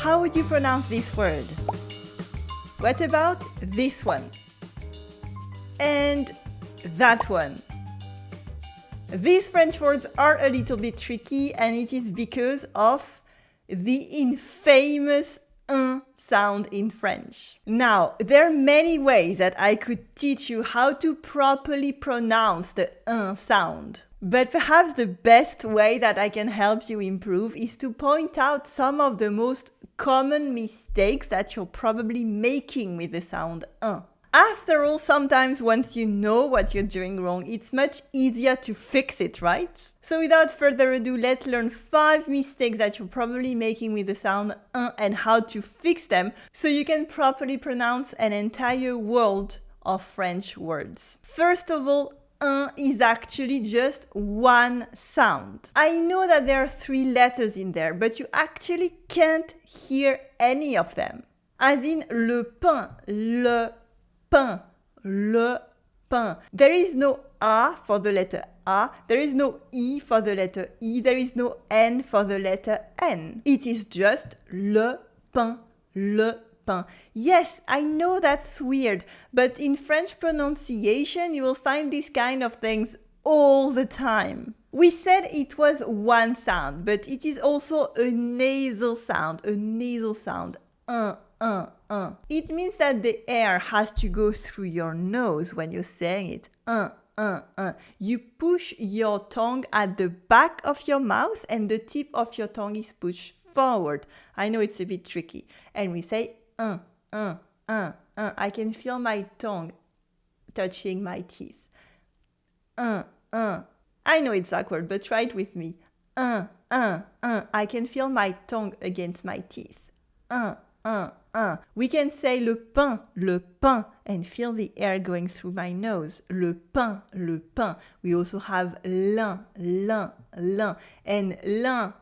How would you pronounce this word? What about this one? And that one? These French words are a little bit tricky, and it is because of the infamous un sound in French. Now, there are many ways that I could teach you how to properly pronounce the un sound. But perhaps the best way that I can help you improve is to point out some of the most common mistakes that you're probably making with the sound un. After all, sometimes once you know what you're doing wrong, it's much easier to fix it, right? So without further ado, let's learn 5 mistakes that you're probably making with the sound un and how to fix them so you can properly pronounce an entire world of French words. First of all, un is actually just one sound. I know that there are 3 letters in there, but you actually can't hear any of them. As in le pain, pain, le pain. There is no A for the letter A, there is no E for the letter E, there is no N for the letter N. It is just le pain, le pain. Yes, I know that's weird, but in French pronunciation you will find these kind of things all the time. We said it was one sound, but it is also a nasal sound, un. It means that the air has to go through your nose when you're saying it. You push your tongue at the back of your mouth and the tip of your tongue is pushed forward. I know it's a bit tricky. And we say I can feel my tongue touching my teeth. I know it's awkward, but try it with me. I can feel my tongue against my teeth. We can say le pain, and feel the air going through my nose. Le pain. We also have l'un. And l'un,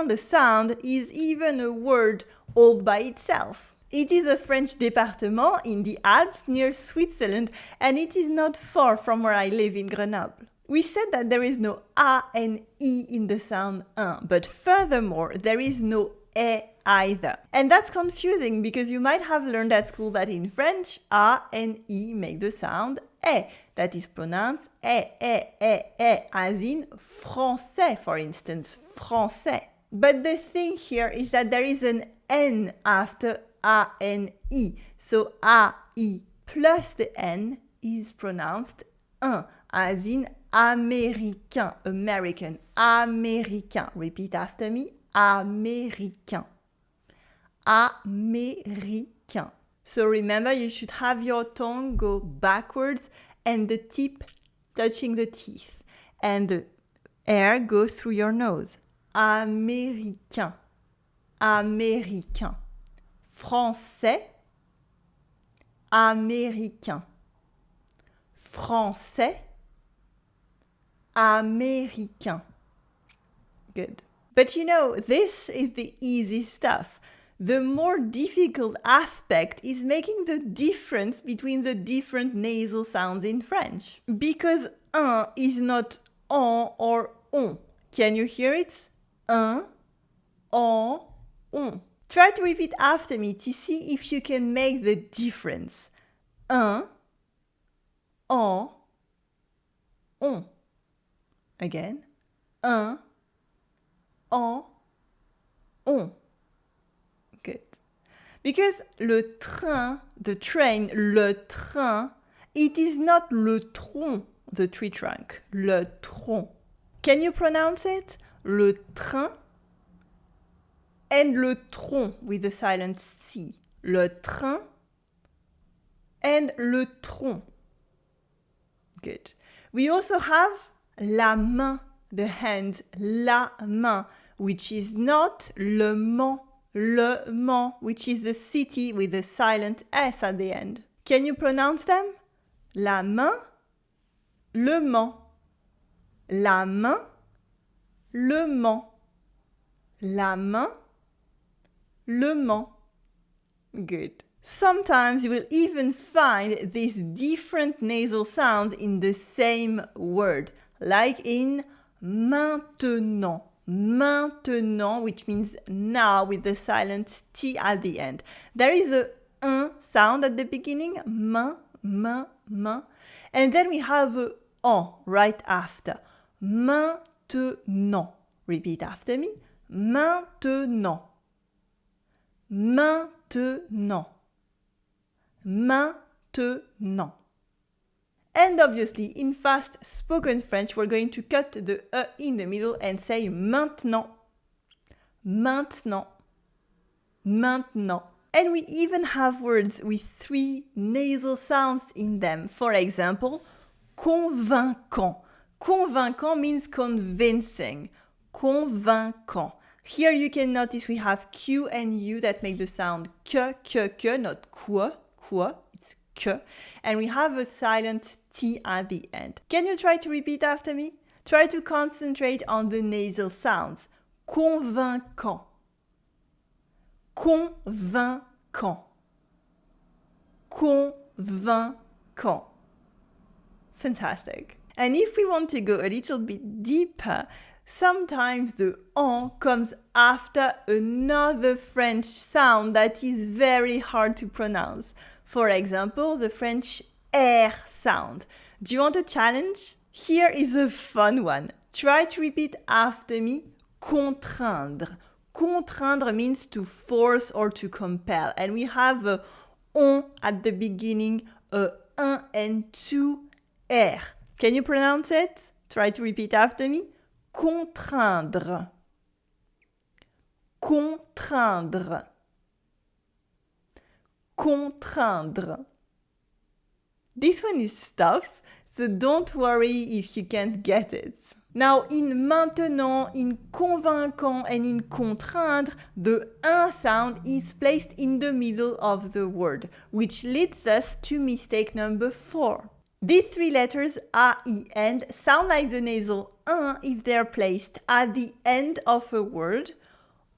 the sound is even a word all by itself. It is a French département in the Alps near Switzerland, and it is not far from where I live in Grenoble. We said that there is no A and E in the sound un, but furthermore, there is no E either. And that's confusing because you might have learned at school that in French, A and E make the sound E. That is pronounced E, as in français, for instance, français. But the thing here is that there is an N after A and E. So A, I plus the N is pronounced un, as in américain, American, américain. Repeat after me, américain. Américain. So remember, you should have your tongue go backwards and the tip touching the teeth. And the air go through your nose. Américain. Américain. Français. Américain. Français. Américain. Good. But you know, this is the easy stuff. The more difficult aspect is making the difference between the different nasal sounds in French. Because un is not on or on. Can you hear it? Un, on, on. Try to repeat after me to see if you can make the difference. Un, on, on. Again. Un, on, on. Good. Because le train, the train, le train, it is not le tronc, the tree trunk. Le tronc. Can you pronounce it? Le train and le tronc with the silent C. Le train and le tronc. Good. We also have la main, the hand, la main, which is not le Mans, which is the city with the silent S at the end. Can you pronounce them? La main, le Mans. La main, le Mans. La main, le Mans. Good. Sometimes you will even find these different nasal sounds in the same word, like in maintenant. maintenant, which means now with the silent T at the end. There is a sound at the beginning, main, main, main. And then we have a en right after. Maintenant. Repeat after me. Maintenant. Maintenant. Maintenant. And obviously, in fast spoken French, we're going to cut the E in the middle and say maintenant. Maintenant. Maintenant. And we even have words with 3 nasal sounds in them. For example, convaincant. Convaincant means convincing. Convaincant. Here you can notice we have Q and U that make the sound que, not quoi, it's que. And we have a silent T at the end. Can you try to repeat after me? Try to concentrate on the nasal sounds. Convaincant. Convaincant. Convaincant. Fantastic. And if we want to go a little bit deeper, sometimes the en comes after another French sound that is very hard to pronounce. For example, the French R sound. Do you want a challenge? Here is a fun one. Try to repeat after me, contraindre. Contraindre means to force or to compel. And we have a on at the beginning, a un and 2 R. Can you pronounce it? Try to repeat after me. Contraindre. Contraindre. Contraindre. This one is tough, so don't worry if you can't get it. Now, in maintenant, in convaincant, and in contraindre, the un sound is placed in the middle of the word, which leads us to mistake number 4. These 3 letters, A, I, N, sound like the nasal un if they're placed at the end of a word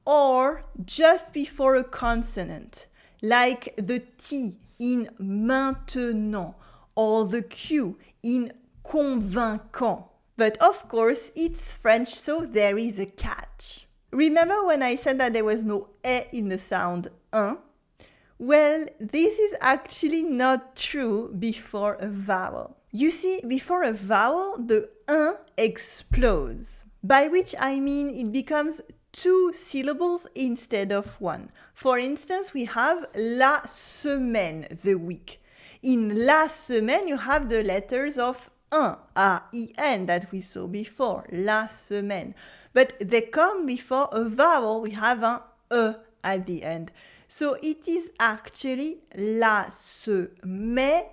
or just before a consonant, like the T in maintenant or the Q in convaincant. But of course, it's French, so there is a catch. Remember when I said that there was no E in the sound un? Well, this is actually not true before a vowel. You see, before a vowel, the un explodes, by which I mean it becomes 2 syllables instead of 1. For instance, we have la semaine, the week. In la semaine, you have the letters of un, A-I-N, that we saw before, la semaine. But they come before a vowel, we have an E at the end. So it is actually la semaine.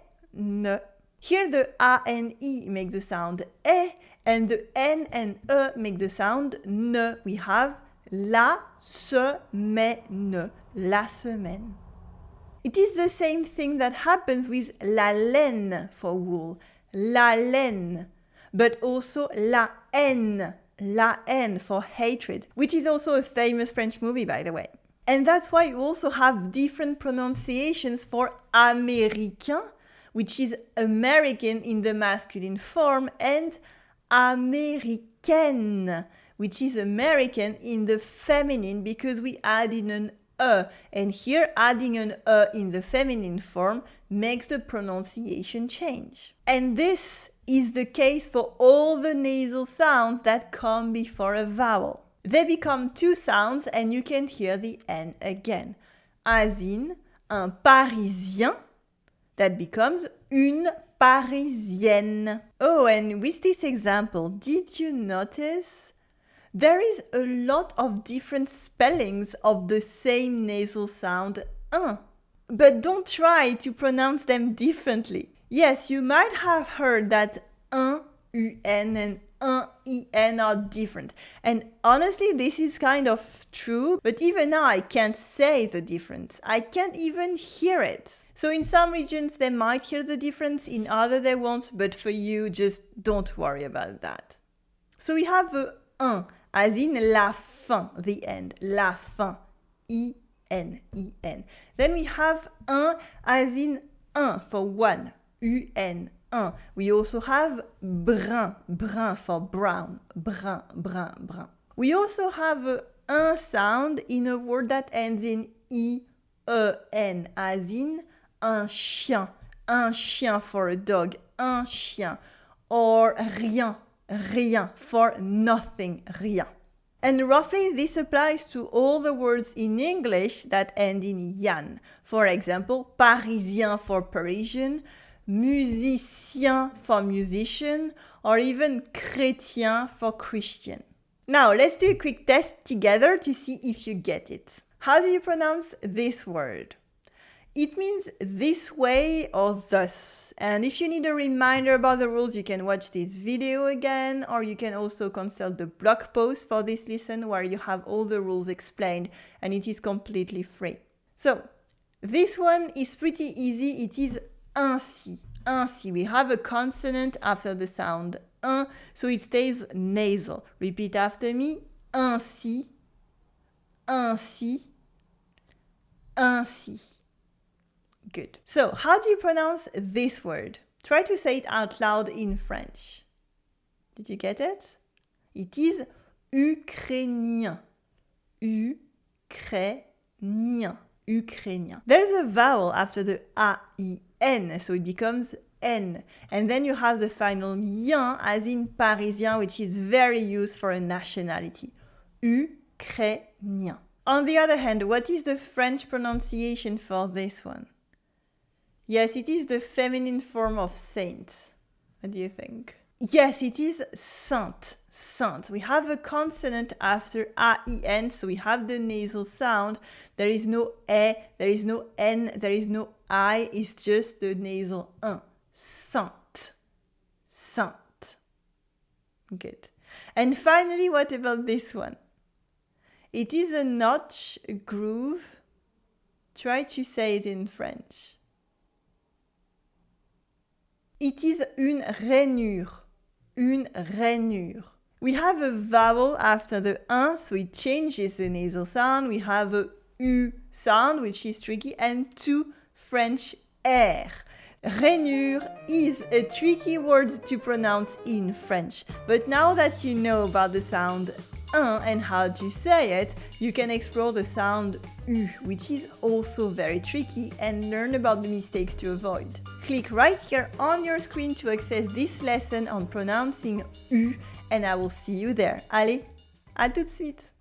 Here the A and I make the sound E, and the N and E make the sound ne. We have la semaine, la semaine. It is the same thing that happens with la laine for wool, la laine, but also la haine for hatred, which is also a famous French movie, by the way. And that's why you also have different pronunciations for américain, which is American in the masculine form, and américaine, which is American in the feminine, because we add in an E. And here adding an E in the feminine form makes the pronunciation change. And this is the case for all the nasal sounds that come before a vowel. They become 2 sounds and you can hear the N again. As in, un Parisien, that becomes une Parisienne. Oh, and with this example, did you notice? There is a lot of different spellings of the same nasal sound, un. But don't try to pronounce them differently. Yes, you might have heard that un, un, and un are different. And honestly, this is kind of true, but even now I can't say the difference. I can't even hear it. So in some regions they might hear the difference, in others they won't, but for you, just don't worry about that. So we have the un, as in la fin, the end, la fin, I-N, I-N. Then we have un, as in un for one, U-N, We also have brun, brun for brown, brun, brun, brun. We also have a un sound in a word that ends in I-E-N, as in un chien for a dog, un chien, or rien for nothing, rien. And roughly this applies to all the words in English that end in yan. For example, parisien for Parisian, musicien for musician, or even chrétien for Christian. Now, let's do a quick test together to see if you get it. How do you pronounce this word? It means this way or thus. And if you need a reminder about the rules, you can watch this video again, or you can also consult the blog post for this lesson where you have all the rules explained, and it is completely free. So, this one is pretty easy. It is ainsi. Ainsi. We have a consonant after the sound un, so it stays nasal. Repeat after me. Ainsi, ainsi, ainsi. Good. So, how do you pronounce this word? Try to say it out loud in French. Did you get it? It is ukrainien. Ukrainien. Ukrainien. There's a vowel after the A-I-N, so it becomes N. And then you have the final yen, as in parisien, which is very used for a nationality. Ukrainien. On the other hand, what is the French pronunciation for this one? Yes, it is the feminine form of saint. What do you think? Yes, it is sainte. Sainte. We have a consonant after A-I-N, so we have the nasal sound. There is no E, there is no N, there is no I, it's just the nasal un. Sainte. Sainte. Good. And finally, what about this one? It is a notch, a groove. Try to say it in French. It is une rainure. Une rainure. We have a vowel after the un, so it changes the nasal sound. We have a U sound, which is tricky, and two French R. Rainure is a tricky word to pronounce in French, but now that you know about the sound un and how to say it, you can explore the sound U, which is also very tricky, and learn about the mistakes to avoid. Click right here on your screen to access this lesson on pronouncing U, and I will see you there. Allez, à tout de suite!